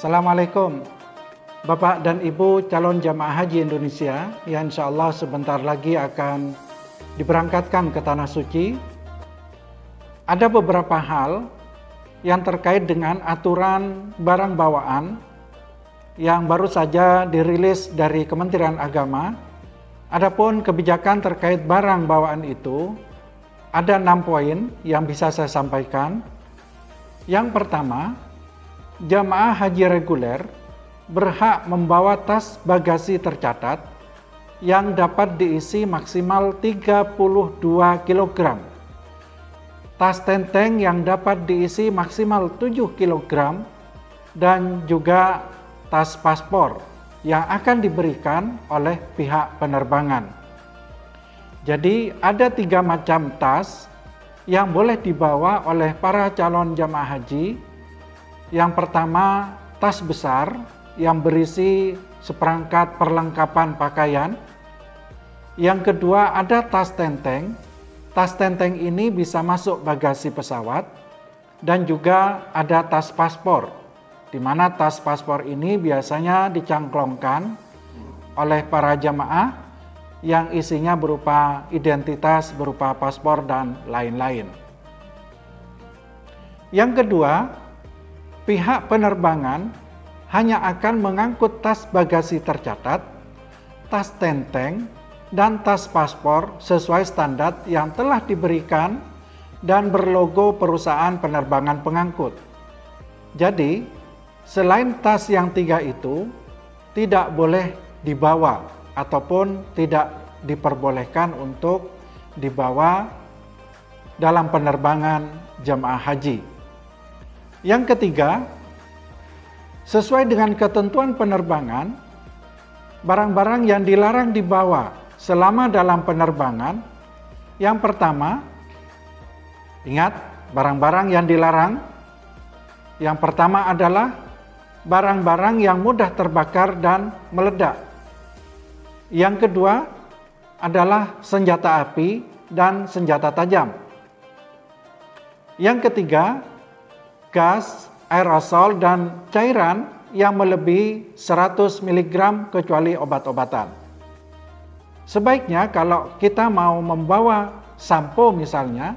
Assalamualaikum Bapak dan Ibu calon jamaah haji Indonesia yang insya Allah sebentar lagi akan diberangkatkan ke Tanah Suci. Ada beberapa hal yang terkait dengan aturan barang bawaan yang baru saja dirilis dari Kementerian Agama. Adapun kebijakan terkait barang bawaan itu ada 6 poin yang bisa saya sampaikan. Yang pertama, jamaah haji reguler berhak membawa tas bagasi tercatat yang dapat diisi maksimal 32 kg. Tas tenteng yang dapat diisi maksimal 7 kg dan juga tas paspor yang akan diberikan oleh pihak penerbangan. Jadi ada 3 macam tas yang boleh dibawa oleh para calon jamaah haji. Yang pertama, tas besar yang berisi seperangkat perlengkapan pakaian. Yang kedua, ada tas tenteng. Tas tenteng ini bisa masuk bagasi pesawat. Dan juga ada tas paspor, di mana tas paspor ini biasanya dicangklongkan oleh para jamaah yang isinya berupa identitas, berupa paspor dan lain-lain. Yang kedua, pihak penerbangan hanya akan mengangkut tas bagasi tercatat, tas tenteng, dan tas paspor sesuai standar yang telah diberikan dan berlogo perusahaan penerbangan pengangkut. Jadi, selain tas yang 3 itu, tidak boleh dibawa ataupun tidak diperbolehkan untuk dibawa dalam penerbangan jamaah haji. Yang ketiga, sesuai dengan ketentuan penerbangan, barang-barang yang dilarang dibawa selama dalam penerbangan, yang pertama, ingat, barang-barang yang dilarang, yang pertama adalah barang-barang yang mudah terbakar dan meledak. Yang kedua adalah senjata api dan senjata tajam. Yang ketiga, gas, aerosol, dan cairan yang melebihi 100 mg kecuali obat-obatan. Sebaiknya kalau kita mau membawa sampo misalnya,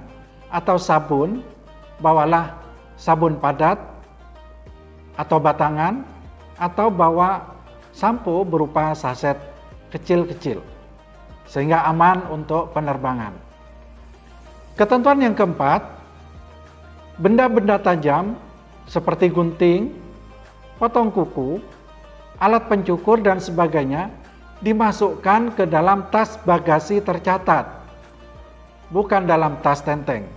atau sabun, bawalah sabun padat atau batangan, atau bawa sampo berupa saset kecil-kecil, sehingga aman untuk penerbangan. Ketentuan yang keempat, benda-benda tajam seperti gunting, potong kuku, alat pencukur dan sebagainya dimasukkan ke dalam tas bagasi tercatat, bukan dalam tas tenteng.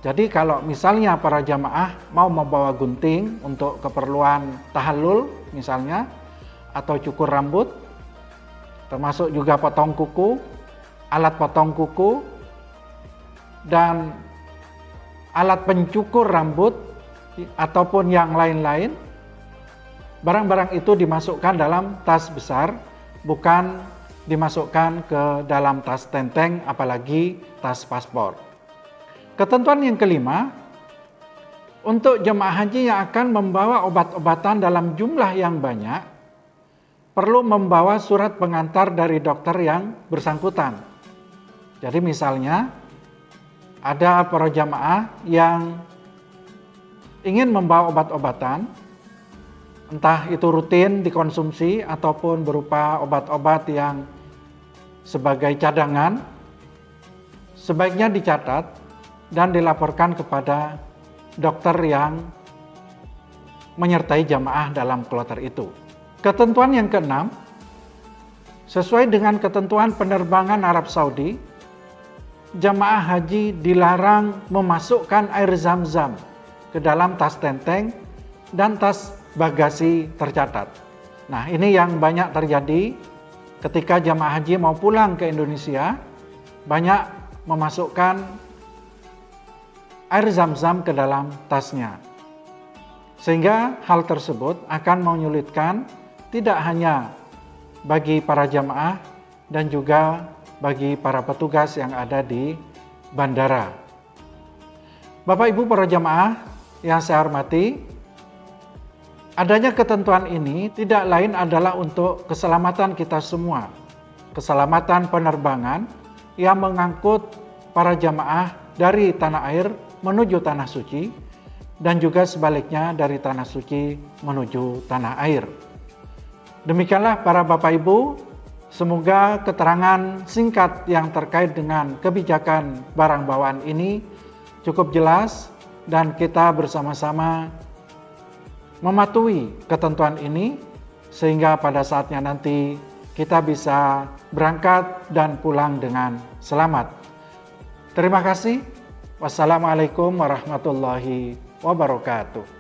Jadi kalau misalnya para jamaah mau membawa gunting untuk keperluan tahallul misalnya, atau cukur rambut, termasuk juga potong kuku, alat potong kuku, dan alat pencukur rambut ataupun yang lain-lain, barang-barang itu dimasukkan dalam tas besar, bukan dimasukkan ke dalam tas tenteng, apalagi tas paspor. Ketentuan yang kelima, untuk jemaah haji yang akan membawa obat-obatan dalam jumlah yang banyak, perlu membawa surat pengantar dari dokter yang bersangkutan. Jadi misalnya, ada para jamaah yang ingin membawa obat-obatan, entah itu rutin dikonsumsi ataupun berupa obat-obat yang sebagai cadangan, sebaiknya dicatat dan dilaporkan kepada dokter yang menyertai jamaah dalam kloter itu. Ketentuan yang keenam, sesuai dengan ketentuan penerbangan Arab Saudi, jamaah haji dilarang memasukkan air zam-zam ke dalam tas tenteng dan tas bagasi tercatat. Nah, ini yang banyak terjadi ketika jamaah haji mau pulang ke Indonesia, banyak memasukkan air zam-zam ke dalam tasnya. Sehingga hal tersebut akan menyulitkan tidak hanya bagi para jamaah dan juga bagi para petugas yang ada di bandara. Bapak Ibu para jamaah yang saya hormati, Adanya ketentuan ini tidak lain adalah untuk keselamatan kita semua, keselamatan penerbangan yang mengangkut para jamaah dari tanah air menuju tanah suci, dan juga sebaliknya dari tanah suci menuju tanah air. Demikianlah para Bapak Ibu, semoga keterangan singkat yang terkait dengan kebijakan barang bawaan ini cukup jelas dan kita bersama-sama mematuhi ketentuan ini sehingga pada saatnya nanti kita bisa berangkat dan pulang dengan selamat. Terima kasih. Wassalamualaikum warahmatullahi wabarakatuh.